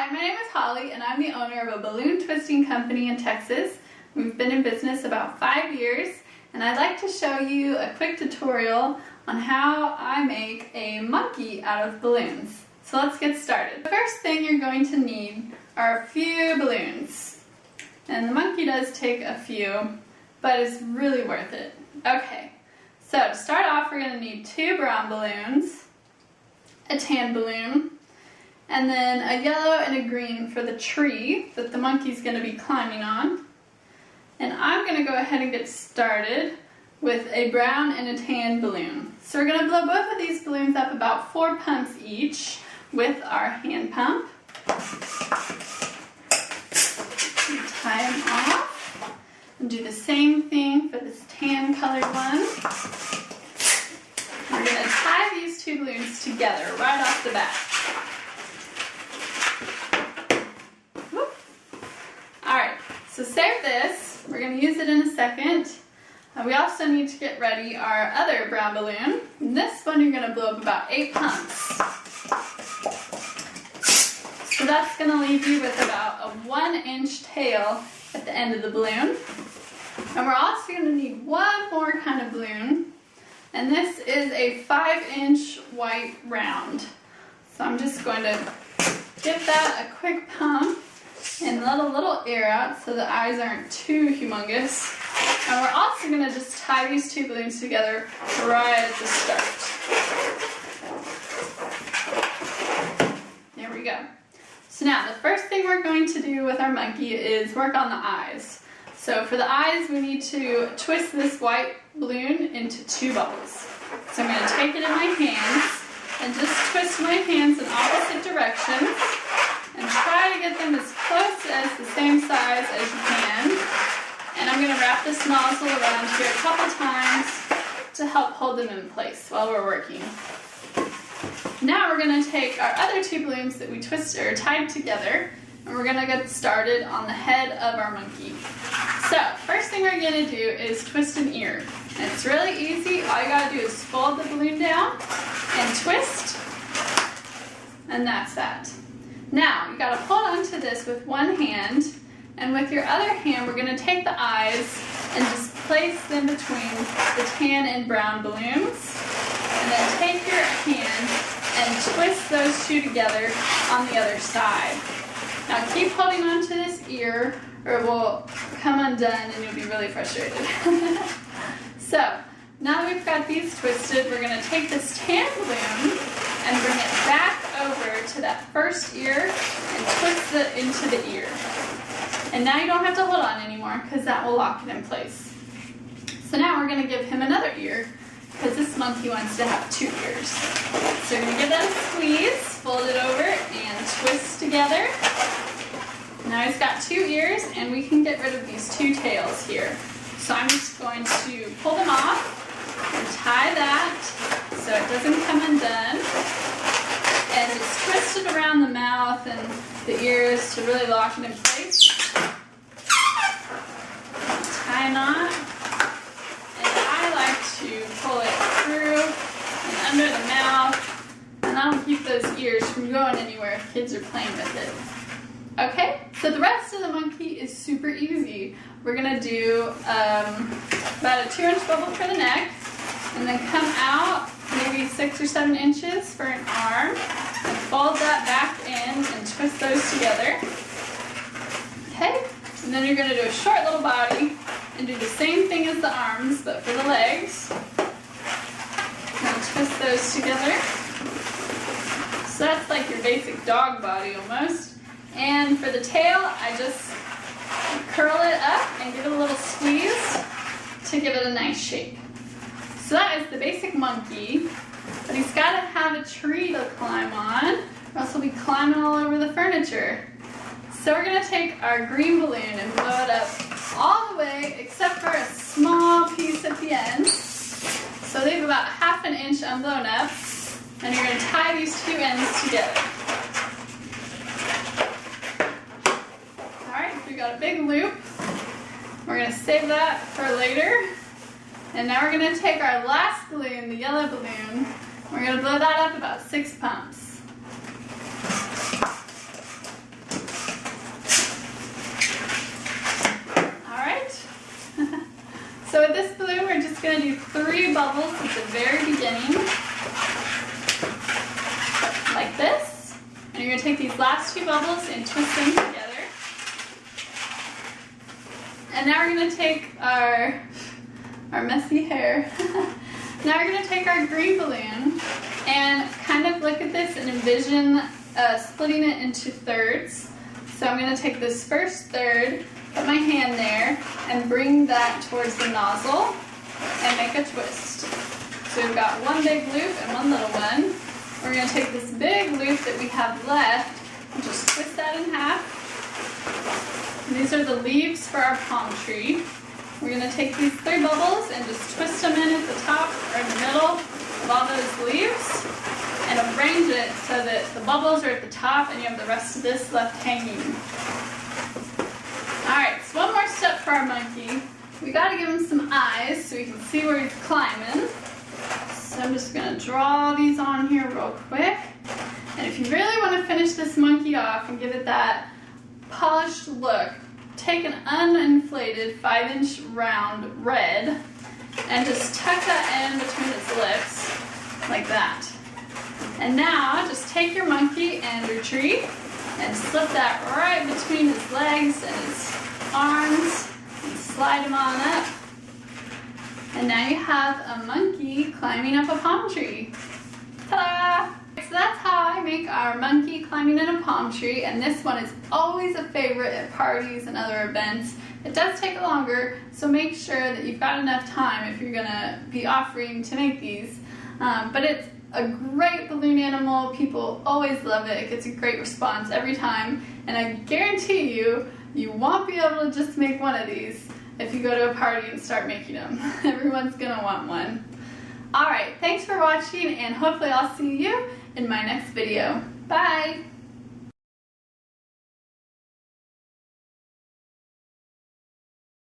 Hi, my name is Holly and I'm the owner of a balloon twisting company in Texas. We've been in business about 5 years and I'd like to show you a quick tutorial on how I make a monkey out of balloons. So let's get started. The first thing you're going to need are a few balloons. And the monkey does take a few, but it's really worth it. Okay, so to start off we're going to need 2 brown balloons, a tan balloon, and then a yellow and a green for the tree that the monkey's going to be climbing on. And I'm going to go ahead and get started with a brown and a tan balloon. So we're going to blow both of these balloons up about 4 pumps each with our hand pump. Tie them off and do the same thing for this tan colored one. We're going to tie these 2 balloons together right off the bat. Alright, so save this. We're going to use it in a second. We also need to get ready our other brown balloon. And this one you're going to blow up about 8 pumps. So that's going to leave you with about a 1-inch tail at the end of the balloon. And we're also going to need one more kind of balloon. And this is a 5-inch white round. So I'm just going to give that a quick pump and let a little air out so the eyes aren't too humongous. And we're also going to just tie these 2 balloons together right at the start. There we go. So now the first thing we're going to do with our monkey is work on the eyes. So for the eyes we need to twist this white balloon into 2 bubbles. So I'm going to take it in my hands and just twist my hands in opposite directions. And try to get them as close as the same size as you can. And I'm going to wrap this nozzle around here a couple times to help hold them in place while we're working. Now we're going to take our other 2 balloons that we twisted or tied together, and we're going to get started on the head of our monkey. So first thing we're going to do is twist an ear. And it's really easy. All you got to do is fold the balloon down and twist, and that's that. Now, you got to hold on to this with one hand, and with your other hand, we're going to take the eyes and just place them between the tan and brown balloons, and then take your hand and twist those 2 together on the other side. Now, keep holding on to this ear, or it will come undone and you'll be really frustrated. So, now that we've got these twisted, we're going to take this tan balloon and bring it back over to that first ear and twist it into the ear. And now you don't have to hold on anymore because that will lock it in place. So now we're going to give him another ear because this monkey wants to have 2 ears. So we're going to give that a squeeze, fold it over, and twist together. Now he's got 2 ears and we can get rid of these 2 tails here. So I'm just going to pull them off and tie that so it doesn't come undone. And just twist it around the mouth and the ears to really lock it in place. Tie a knot. And I like to pull it through and under the mouth. And that'll keep those ears from going anywhere if kids are playing with it. Okay, so the rest of the monkey is super easy. We're going to do about a 2-inch bubble for the neck. And then come out maybe 6 or 7 inches for an arm, and fold that back in and twist those together. Okay, and then you're going to do a short little body and do the same thing as the arms, but for the legs. And twist those together. So that's like your basic dog body almost. And for the tail, I just curl it up and give it a little squeeze to give it a nice shape. So that is the basic monkey, but he's got to have a tree to climb on, or else he'll be climbing all over the furniture. So we're going to take our green balloon and blow it up all the way, except for a small piece at the end. So leave about ½ inch unblown up, and you're going to tie these 2 ends together. Alright, so we got a big loop. We're going to save that for later. And now we're going to take our last balloon, the yellow balloon, we're going to blow that up about 6 pumps. So with this balloon, we're just going to do 3 bubbles at the very beginning, like this. And you're going to take these last 2 bubbles and twist them together. And now we're going to take our messy hair. Now we're going to take our green balloon and kind of look at this and envision splitting it into thirds. So I'm going to take this first third, put my hand there, and bring that towards the nozzle and make a twist. So we've got one big loop and one little one. We're going to take this big loop that we have left and just twist that in half. And these are the leaves for our palm tree. We're going to take these 3 bubbles and just twist them in at the top or in the middle of all those leaves and arrange it so that the bubbles are at the top and you have the rest of this left hanging. Alright, so one more step for our monkey. We got to give him some eyes so we can see where he's climbing. So I'm just going to draw these on here real quick. And if you really want to finish this monkey off and give it that polished look, take an uninflated 5-inch round red and just tuck that in between its lips like that. And now just take your monkey and your tree and slip that right between his legs and his arms and slide him on up. And now you have a monkey climbing up a palm tree. Ta-da! So that's how I make our monkey climbing in a palm tree, and this one is always a favorite at parties and other events. It does take longer, so make sure that you've got enough time if you're going to be offering to make these. But it's a great balloon animal. People always love it. It gets a great response every time, and I guarantee you, you won't be able to just make one of these if you go to a party and start making them. Everyone's going to want one. Alright, thanks for watching, and hopefully I'll see you in my next video. Bye!